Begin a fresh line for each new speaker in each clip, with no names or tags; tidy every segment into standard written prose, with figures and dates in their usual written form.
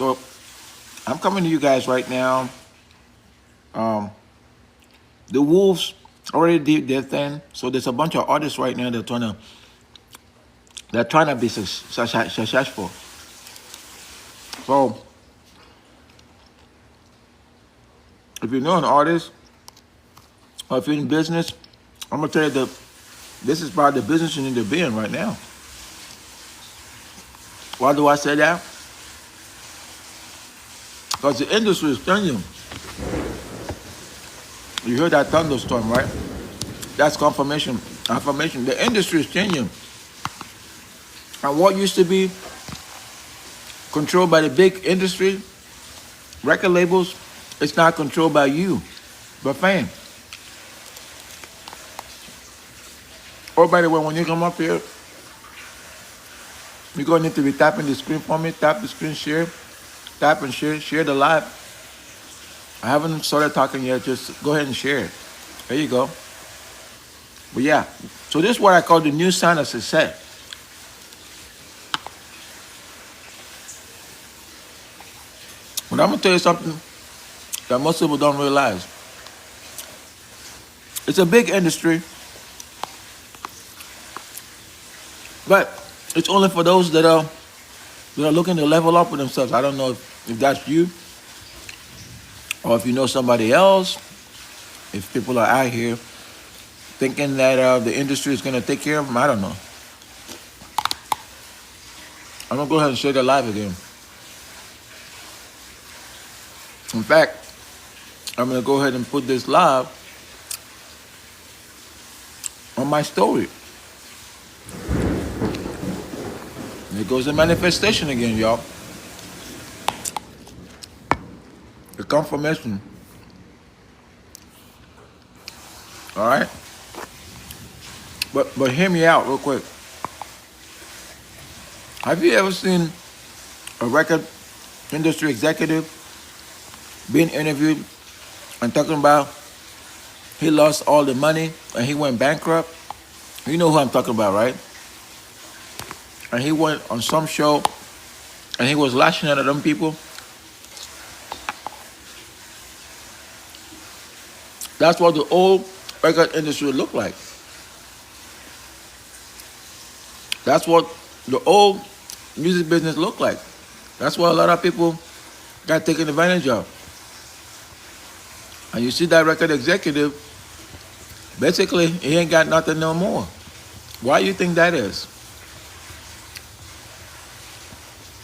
So I'm coming to you guys right now. Um, the Wolves already did their thing. So there's a bunch of artists right now they're trying to be successful. So if you know an artist or if you're in business, I'm gonna tell you that this is probably the business you need to be in right now. Why do I say that? Because the industry is changing. You heard that thunderstorm, right? That's confirmation. Affirmation. The industry is changing. And what used to be controlled by the big industry, record labels, it's not controlled by you, but fans. Oh, by the way, when you come up here, you're going to need to be tapping the screen for me. Tap the screen, share. Tap and share the live. I haven't started talking yet. Just go ahead and share it. There you go. But yeah, so this is what I call the new sign of success. But I'm going to tell you something that most people don't realize. It's a big industry, but it's only for those that are looking to level up with themselves. I don't know if that's you or if you know somebody else, if people are out here thinking that the industry is going to take care of them. I don't know. I'm going to go ahead and share the live again. In fact, I'm going to go ahead and put this live on my story. And it goes in manifestation again, y'all. The confirmation. All right? But hear me out real quick. Have you ever seen a record industry executive being interviewed and talking about he lost all the money and he went bankrupt? You know who I'm talking about, right? And he went on some show and he was lashing out at them people. That's what the old record industry looked like. That's what the old music business looked like. That's what a lot of people got taken advantage of. And you see that record executive, basically, he ain't got nothing no more. Why do you think that is?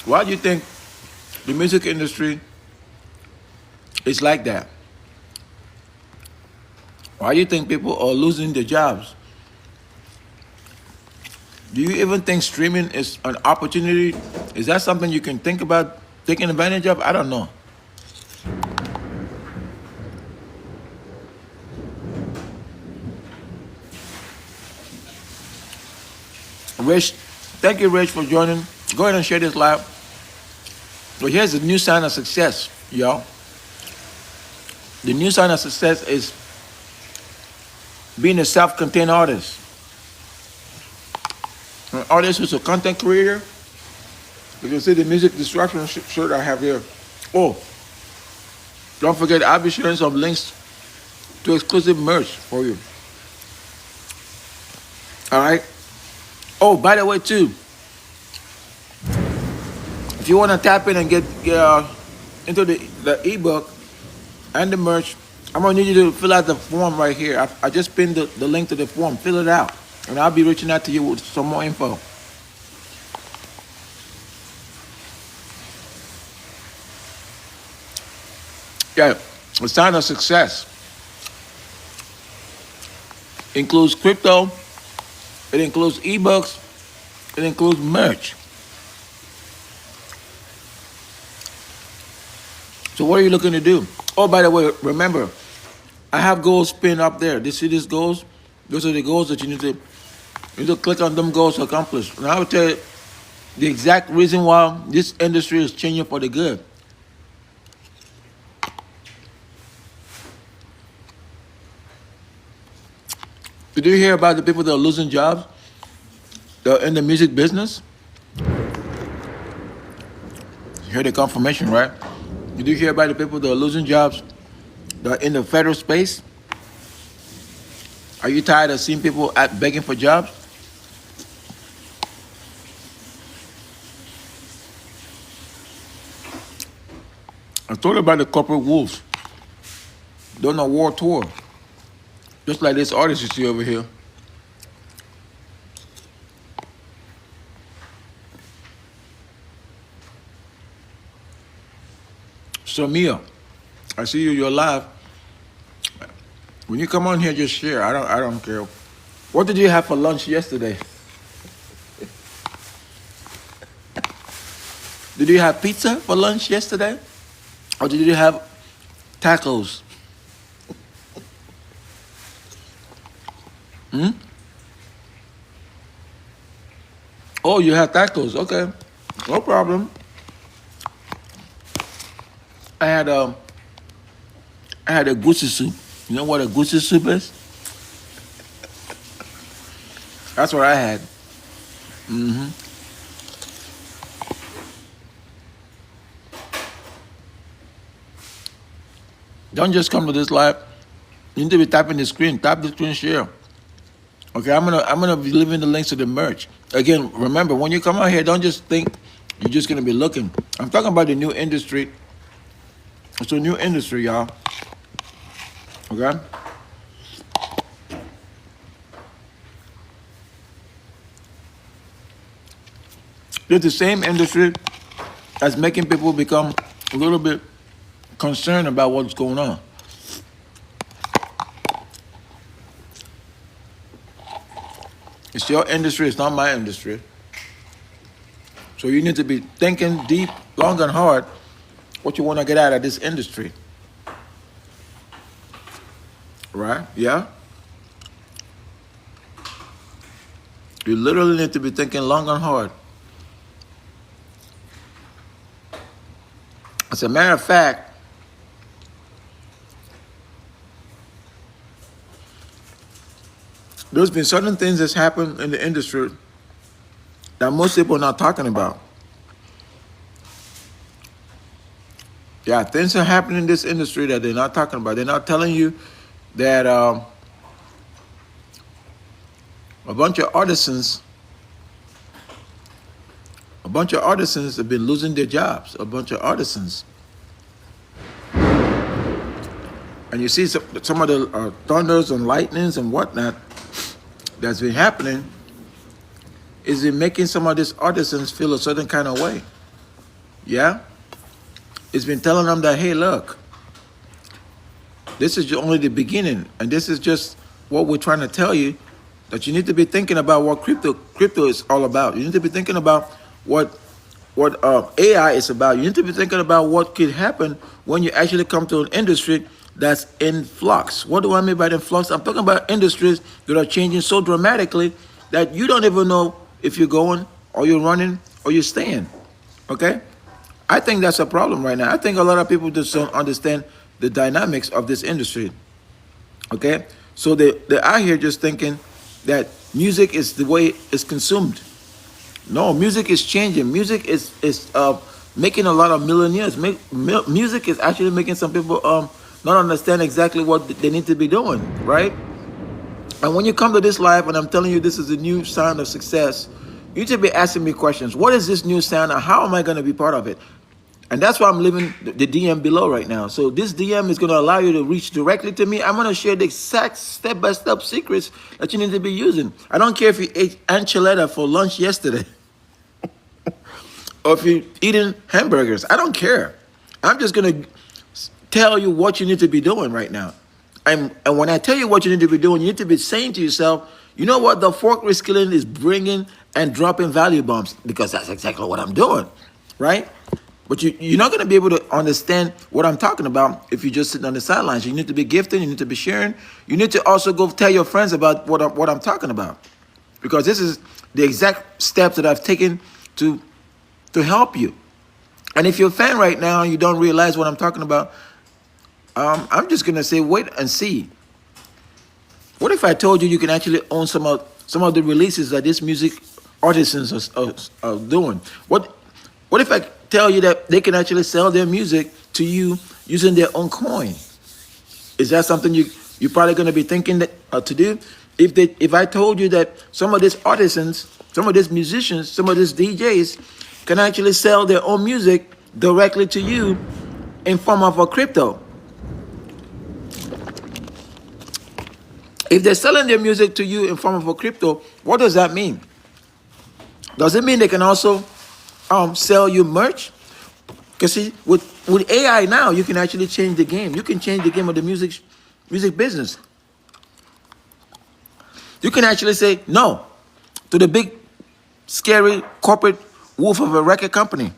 Why do you think the music industry is like that? Why do you think people are losing their jobs? Do you even think streaming is an opportunity? Is that something you can think about taking advantage of? I don't know. Rich, thank you, Rich, for joining. Go ahead and share this live. But here's the new sign of success, y'all. The new sign of success is being a self-contained artist. An artist who's a content creator. You can see the music distraction shirt I have here. Oh, don't forget, I'll be sharing some links to exclusive merch for you. All right. Oh, by the way, too, if you want to tap in and get into the ebook and the merch, I'm going to need you to fill out the form right here. I just pinned the link to the form. Fill it out. And I'll be reaching out to you with some more info. Yeah, a sign of success includes crypto, it includes ebooks, it includes merch. So what are you looking to do? Oh, by the way, remember, I have goals pinned up there. Do you see these goals? Those are the goals that you need to click on them goals to accomplish. And I will tell you the exact reason why this industry is changing for the good. Did you hear about the people that are losing jobs? They're in the music business. Hear the confirmation, right? Did you hear about the people that are losing jobs that are in the federal space? Are you tired of seeing people begging for jobs? I told you about the corporate wolves. They're on a war tour. Just like this artist you see over here. Samia, I see you, you're live. When you come on here, just share. I don't care. What did you have for lunch yesterday? Did you have pizza for lunch yesterday? Or did you have tacos? Hmm? Oh, you had tacos. Okay. No problem. I had a goosey soup. You know what a goosey soup is? That's what I had. Hmm. Don't just come to this live. You need to be tapping the screen. Tap the screen, share. Okay, I'm gonna be leaving the links to the merch. Again, remember when you come out here, don't just think you're just gonna be looking. I'm talking about the new industry. It's a new industry, y'all. Okay? It's the same industry that's making people become a little bit concerned about what's going on. It's your industry, it's not my industry. So you need to be thinking deep, long and hard what you want to get out of this industry. Right? Yeah? You literally need to be thinking long and hard. As a matter of fact, there's been certain things that's happened in the industry that most people are not talking about. Yeah, things are happening in this industry that they're not talking about. They're not telling you that a bunch of artisans have been losing their jobs. A bunch of artisans. And you see some of the thunders and lightnings and whatnot that's been happening is it making some of these artisans feel a certain kind of way. Yeah? It's been telling them that, hey, look, this is only the beginning, and this is just what we're trying to tell you, that you need to be thinking about what crypto is all about. You need to be thinking about what AI is about. You need to be thinking about what could happen when you actually come to an industry that's in flux. What do I mean by in flux? I'm talking about industries that are changing so dramatically that you don't even know if you're going or you're running or you're staying. Okay? I think that's a problem right now. I think a lot of people just don't understand the dynamics of this industry. Okay? So they're out here just thinking that music is the way it's consumed. No, music is changing. Music is making a lot of millionaires. Music is actually making some people not understand exactly what they need to be doing, right? And when you come to this live and I'm telling you this is a new sound of success, you need to be asking me questions. What is this new sound and how am I going to be part of it? And that's why I'm leaving the DM below right now. So this DM is going to allow you to reach directly to me. I'm going to share the exact step-by-step secrets that you need to be using. I don't care if you ate enchilada for lunch yesterday or if you're eating hamburgers. I don't care. I'm just going to tell you what you need to be doing right now. And when I tell you what you need to be doing, you need to be saying to yourself, you know what, the fork reskilling is bringing and dropping value bombs, because that's exactly what I'm doing, right? But you're not going to be able to understand what I'm talking about if you're just sitting on the sidelines. You need to be gifting, you need to be sharing. You need to also go tell your friends about what I'm talking about, because this is the exact steps that I've taken to help you. And if you're a fan right now and you don't realize what I'm talking about, I'm just going to say, wait and see. What if I told you you can actually own some of the releases that these music artisans are doing? What if I tell you that they can actually sell their music to you using their own coin. Is that something you're probably going to be thinking that to do? If I told you that some of these artisans, some of these musicians, some of these DJs can actually sell their own music directly to you in form of a crypto. If they're selling their music to you in form of a crypto, what does that mean? Does it mean they can also sell you merch? Because see, with AI now, you can actually change the game. You can change the game of the music business. You can actually say no to the big, scary corporate wolf of a record company.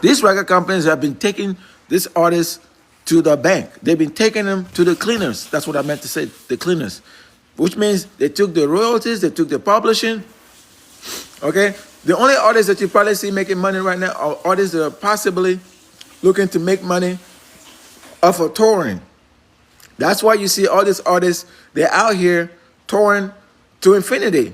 These record companies have been taking these artists to the bank. They've been taking them to the cleaners. That's what I meant to say, the cleaners. Which means they took the royalties, they took the publishing. Okay? The only artists that you probably see making money right now are artists that are possibly looking to make money off of touring. That's why you see all these artists, they're out here touring to infinity.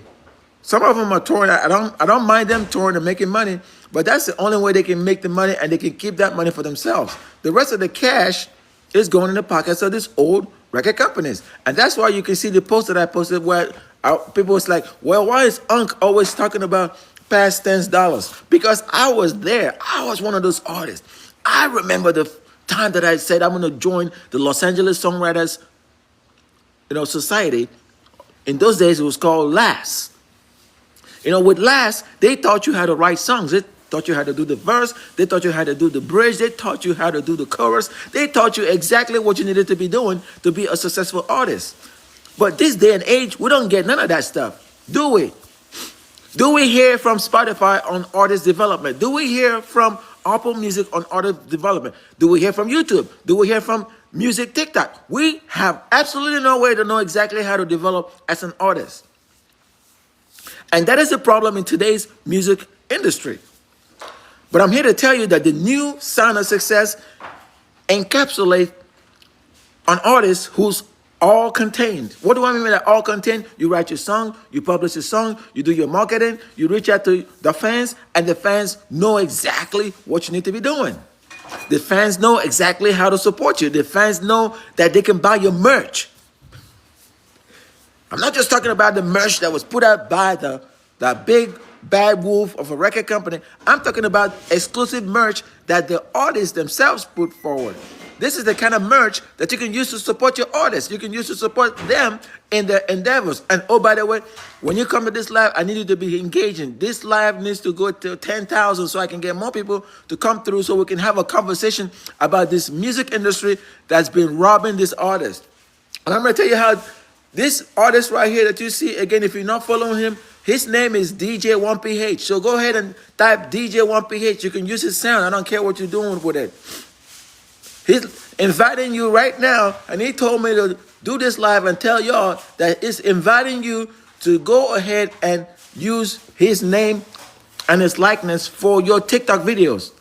Some of them are touring. I don't mind them touring and making money, but that's the only way they can make the money, and they can keep that money for themselves. The rest of the cash is going in the pockets of these old record companies. And that's why you can see the post that I posted where people was like, well, why is Unc always talking about past tense dollars? Because I was there. I was one of those artists. I remember the time that I said I'm going to join the Los Angeles Songwriters Society. In those days, it was called LAS. With LAS, they taught you how to write songs. They taught you how to do the verse. They taught you how to do the bridge. They taught you how to do the chorus. They taught you exactly what you needed to be doing to be a successful artist. But this day and age, we don't get none of that stuff. Do we? Do we hear from Spotify on artist development? Do we hear from Apple Music on artist development? Do we hear from YouTube? Do we hear from Music TikTok? We have absolutely no way to know exactly how to develop as an artist. And that is the problem in today's music industry. But I'm here to tell you that the new Sound of Success encapsulates an artist who's all contained. What do I mean by that all contained? You write your song, you publish your song, you do your marketing, you reach out to the fans, and the fans know exactly what you need to be doing. The fans know exactly how to support you. The fans know that they can buy your merch. I'm not just talking about the merch that was put out by the big bad wolf of a record company. I'm talking about exclusive merch that the artists themselves put forward. This is the kind of merch that you can use to support your artists. You can use to support them in their endeavors. And oh, by the way, when you come to this live, I need you to be engaging. This live needs to go to 10,000 so I can get more people to come through so we can have a conversation about this music industry that's been robbing this artist. And I'm going to tell you how this artist right here that you see, again, if you're not following him, his name is DJ1PH. So go ahead and type DJ1PH. You can use his sound. I don't care what you're doing with it. He's inviting you right now, and he told me to do this live and tell y'all that he's inviting you to go ahead and use his name and his likeness for your TikTok videos.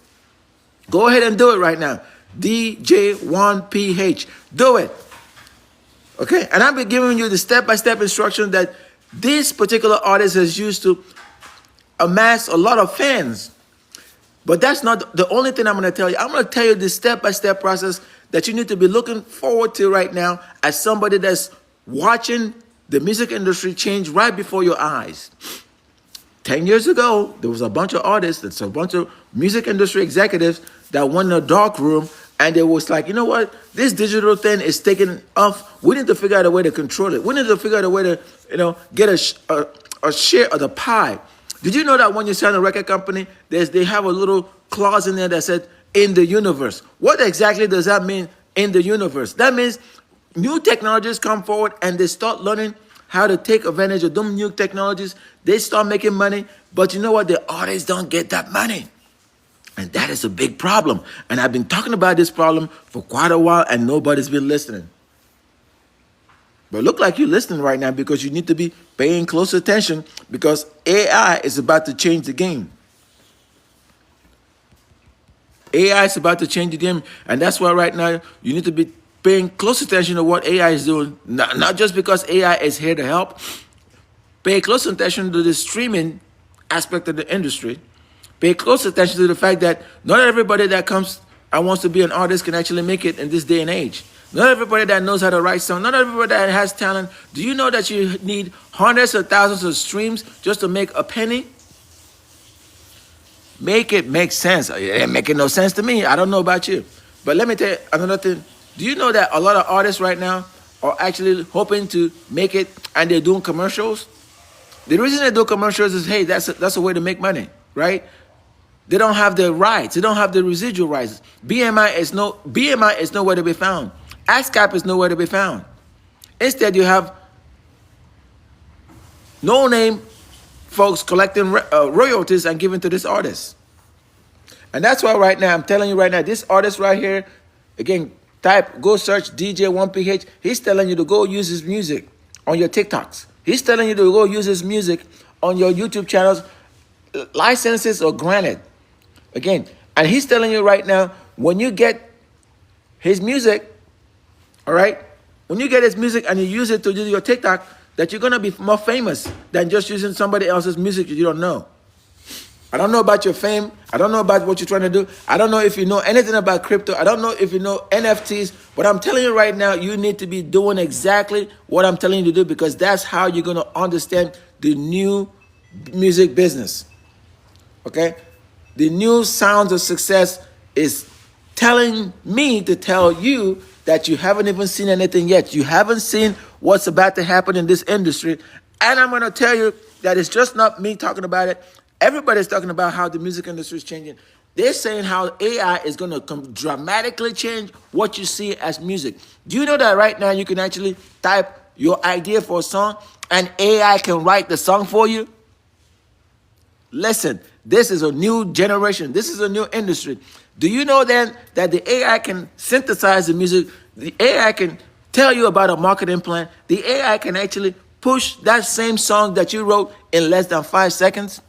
Go ahead and do it right now. DJ1PH. Do it. Okay? And I've been giving you the step-by-step instruction that this particular artist has used to amass a lot of fans. But that's not the only thing I'm going to tell you. I'm going to tell you the step-by-step process that you need to be looking forward to right now as somebody that's watching the music industry change right before your eyes. 10 years ago, there was a bunch of artists, there's a bunch of music industry executives that went in a dark room and they was like, you know what? This digital thing is taking off. We need to figure out a way to control it. We need to figure out a way to, get a share of the pie. Did you know that when you sign a record company, they have a little clause in there that said, in the universe? What exactly does that mean, in the universe? That means new technologies come forward and they start learning how to take advantage of them new technologies. They start making money, but you know what? The artists don't get that money. And that is a big problem. And I've been talking about this problem for quite a while and nobody's been listening. But look like you're listening right now because you need to be paying close attention because AI is about to change the game. AI is about to change the game. And that's why right now you need to be paying close attention to what AI is doing. Not just because AI is here to help. Pay close attention to the streaming aspect of the industry. Pay close attention to the fact that not everybody that comes and wants to be an artist can actually make it in this day and age. Not everybody that knows how to write songs, not everybody that has talent. Do you know that you need hundreds of thousands of streams just to make a penny? Make it make sense. It ain't making no sense to me. I don't know about you. But let me tell you another thing. Do you know that a lot of artists right now are actually hoping to make it and they're doing commercials? The reason they do commercials is, hey, that's a way to make money, right? They don't have the rights. They don't have the residual rights. BMI is nowhere to be found. ASCAP is nowhere to be found. Instead, you have no-name folks collecting royalties and giving to this artist. And that's why right now, I'm telling you right now, this artist right here, again, go search DJ1PH. He's telling you to go use his music on your TikToks. He's telling you to go use his music on your YouTube channels. Licenses are granted. Again, and he's telling you right now, when you get his music, all right, when you get his music and you use it to do your TikTok, that you're going to be more famous than just using somebody else's music that you don't know. I don't know about your fame. I don't know about what you're trying to do. I don't know if you know anything about crypto. I don't know if you know NFTs. But I'm telling you right now, you need to be doing exactly what I'm telling you to do, because that's how you're going to understand the new music business. Okay? The new sounds of success is telling me to tell you that you haven't even seen anything yet. You haven't seen what's about to happen in this industry. And I'm going to tell you that it's just not me talking about it. Everybody's talking about how the music industry is changing. They're saying how AI is going to dramatically change what you see as music. Do you know that right now you can actually type your idea for a song and AI can write the song for you? Listen, this is a new generation. This is a new industry. Do you know then that the AI can synthesize the music? The AI can tell you about a marketing plan. The AI can actually push that same song that you wrote in less than 5 seconds.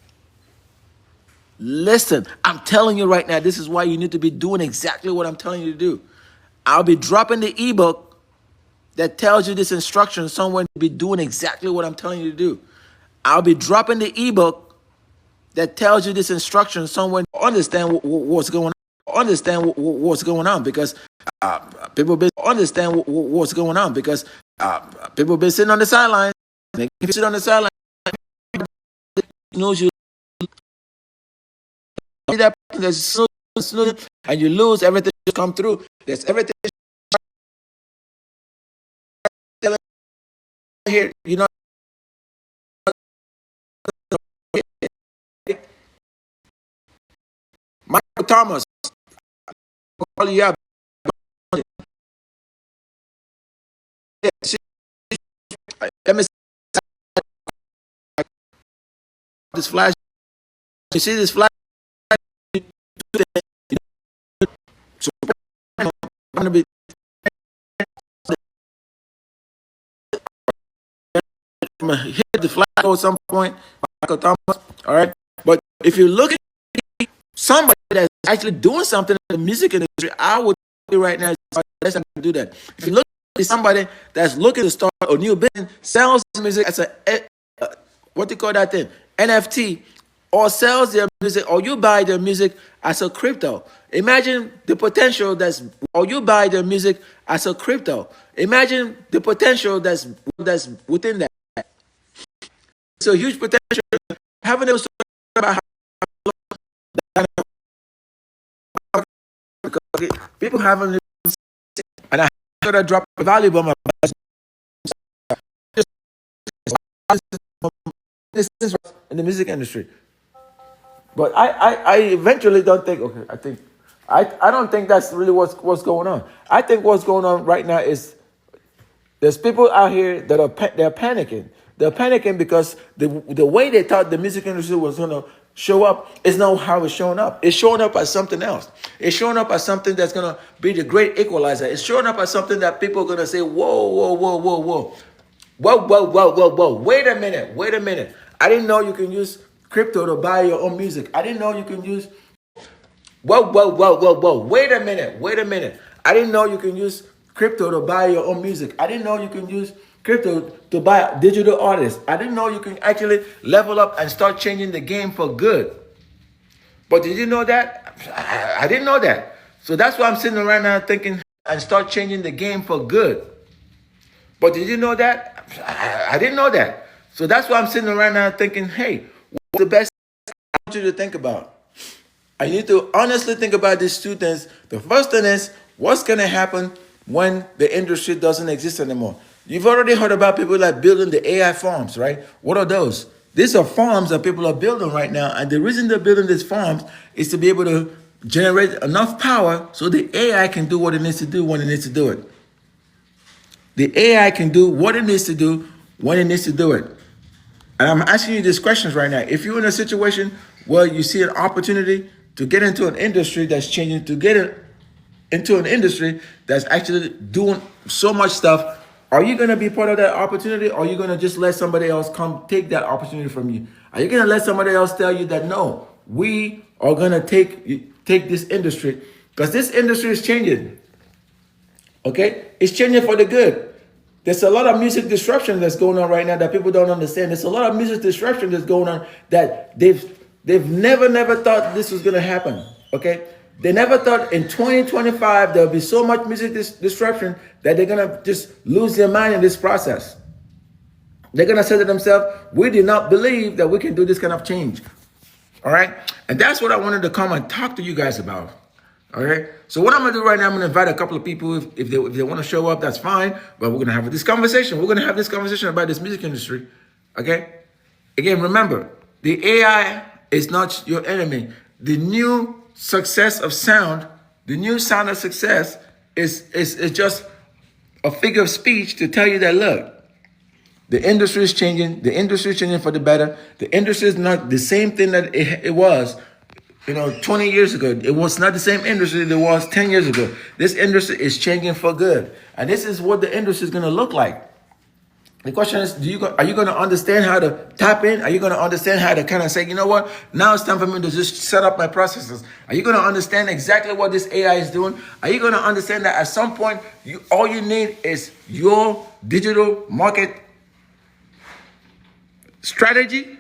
Listen, I'm telling you right now, this is why you need to be doing exactly what I'm telling you to do. I'll be dropping the ebook that tells you this instruction somewhere to be doing exactly what I'm telling you to do. I'll be dropping the ebook that tells you this instruction somewhere to understand what's going on. Understand what's going on, because people been understand what's going on, because people been sitting on the sidelines. They can sit on the sideline. Knows you that there's and you lose everything just come through. There's everything here, you know. Michael Thomas, let me see this flash. You see this flash? So I'm gonna be hit the flag at some point, Michael Thomas. All right, but if you look at somebody that's actually doing something in the music industry, I would say right now, let's not do that. If you look at somebody that's looking to start a new business, sells music as a what do you call that thing? NFT, or sells their music, or you buy their music as a crypto. Imagine the potential or you buy their music as a crypto. Imagine the potential that's within that. It's a huge potential. Having a story about how people haven't, and I have to drop a valuable my in the music industry. But I eventually don't think, okay, I don't think that's really what's going on. I think what's going on right now is there's people out here that they're panicking. They're panicking because the way they thought the music industry was going to show up is not how it's showing up. It's showing up as something else. It's showing up as something that's going to be the great equalizer. It's showing up as something that people are going to say, whoa, whoa, whoa, whoa, whoa. Whoa, whoa, whoa, whoa, whoa. Wait a minute. I didn't know you can use crypto to buy your own music. I didn't know you can use... Whoa, whoa, whoa, whoa, whoa. Wait a minute. I didn't know you can use crypto to buy your own music. I didn't know you can use crypto to buy digital artists. I didn't know you can actually level up and start changing the game for good. But did you know that? I didn't know that. So that's why I'm sitting right now thinking and start changing the game for good. But did you know that? I didn't know that. So that's why I'm sitting right now thinking, hey, what's the best I want you to think about? I need to honestly think about these two things. The first thing is, what's going to happen when the industry doesn't exist anymore? You've already heard about people like building the AI farms, right? What are those? These are farms that people are building right now. And the reason they're building these farms is to be able to generate enough power so the AI can do what it needs to do when it needs to do it. The AI can do what it needs to do when it needs to do it. And I'm asking you these questions right now. If you're in a situation where you see an opportunity to get into an industry that's changing, to get into an industry that's actually doing so much stuff, are you going to be part of that opportunity, or are you going to just let somebody else come take that opportunity from you? Are you going to let somebody else tell you that, no, we are going to take this industry? Because this industry is changing. Okay? It's changing for the good. There's a lot of music disruption that's going on right now that people don't understand. There's a lot of music disruption that's going on that they've never thought this was going to happen. Okay? They never thought in 2025 there'll be so much music disruption that they're going to just lose their mind in this process. They're going to say to themselves, we did not believe that we can do this kind of change. All right? And that's what I wanted to come and talk to you guys about. All right. So what I'm going to do right now, I'm going to invite a couple of people. If they want to show up, that's fine. But we're going to have this conversation. We're going to have this conversation about this music industry. Okay. Again, remember, the AI is not your enemy. The new success of sound, the new sound of success is just a figure of speech to tell you that, look, the industry is changing. The industry is changing for the better. The industry is not the same thing that it was 20 years ago. It was not the same industry that it was 10 years ago. This industry is changing for good. And this is what the industry is going to look like. The question is, are you going to understand how to tap in? Are you going to understand how to kind of say, you know what? Now it's time for me to just set up my processes. Are you going to understand exactly what this AI is doing? Are you going to understand that at some point, all you need is your digital market strategy?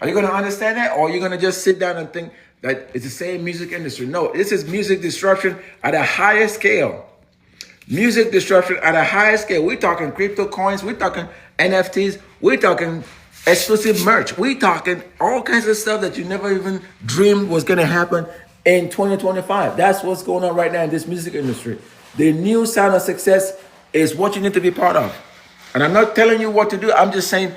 Are you going to understand that? Or are you going to just sit down and think that it's the same music industry? No, this is music disruption at a higher scale. Music disruption at a higher scale. We're talking crypto coins. We're talking NFTs. We're talking exclusive merch. We're talking all kinds of stuff that you never even dreamed was going to happen in 2025. That's what's going on right now in this music industry. The new sound of success is what you need to be part of. And I'm not telling you what to do. I'm just saying,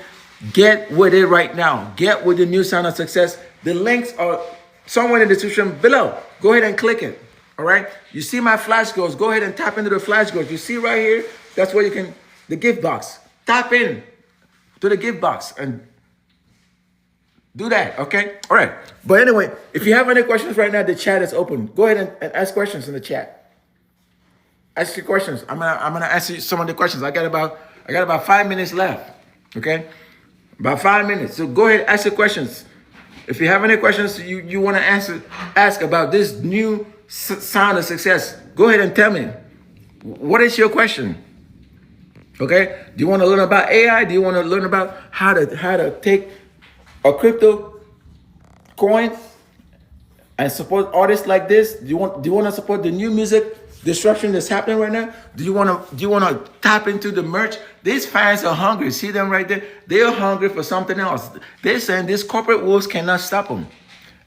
get with it right now. Get with the new sound of success. The links are somewhere in the description below. Go ahead and click it. All right. You see my flash goals. Go ahead and tap into the flash goals. You see right here. That's where you can, the gift box. Tap in to the gift box and do that. Okay. All right. But anyway, if you have any questions right now, the chat is open. Go ahead and ask questions in the chat. Ask your questions. I'm gonna ask you some of the questions. I got about 5 minutes left. Okay. About 5 minutes. So go ahead, ask your questions. If you have any questions you want to ask about this new sound of success, go ahead and tell me. What is your question? Okay? Do you want to learn about AI? Do you want to learn about how to take a crypto coin and support artists like this? Do you want to support the new music disruption that's happening right now? Do you want to tap into the merch? These fans are hungry. See them right there? They are hungry for something else. They're saying these corporate wolves cannot stop them.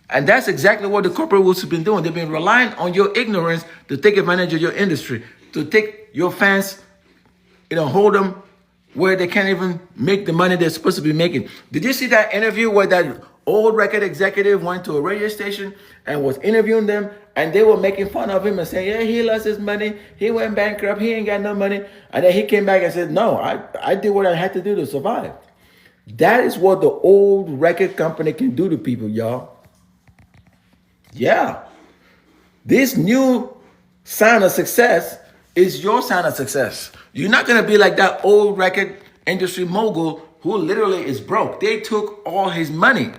And that's exactly what the corporate wolves have been doing. They've been relying on your ignorance to take advantage of your industry, to take your fans, hold them where they can't even make the money they're supposed to be making. Did you see that interview where that old record executive went to a radio station and was interviewing them, and they were making fun of him and saying, yeah, he lost his money, he went bankrupt, he ain't got no money. And then he came back and said, no, I did what I had to do to survive. That is what the old record company can do to people, y'all. Yeah. This new sound of success is your sound of success. You're not going to be like that old record industry mogul who literally is broke. They took all his money.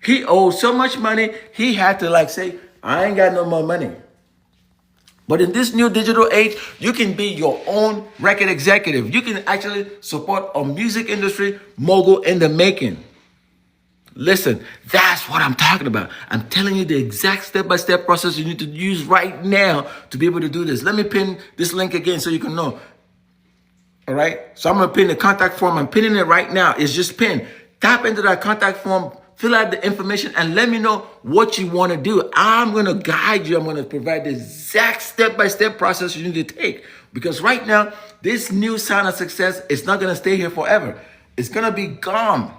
He owed so much money, he had to say, I ain't got no more money. But in this new digital age, you can be your own record executive. You can actually support a music industry mogul in the making. Listen, that's what I'm talking about. I'm telling you the exact step-by-step process you need to use right now to be able to do this. Let me pin this link again so you can know. All right. So I'm going to pin the contact form. I'm pinning it right now. It's just pinned. Tap into that contact form, fill out the information, and let me know what you want to do. I'm going to guide you. I'm going to provide the exact step-by-step process you need to take. Because right now, this new sign of success is not going to stay here forever. It's going to be gone.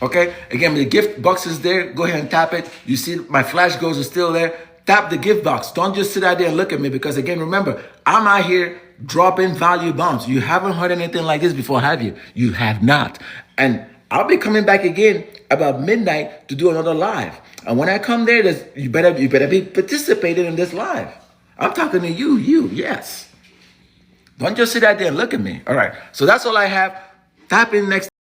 Okay, again, the gift box is there. Go ahead and tap it. You see my flash goals are still there. Tap the gift box. Don't just sit out there and look at me, because again, remember, I'm out here dropping value bombs. You haven't heard anything like this before, have you? You have not. And I'll be coming back again about midnight to do another live. And when I come there, you better be participating in this live. I'm talking to you, yes. Don't just sit out there and look at me. All right, so that's all I have. Tap in next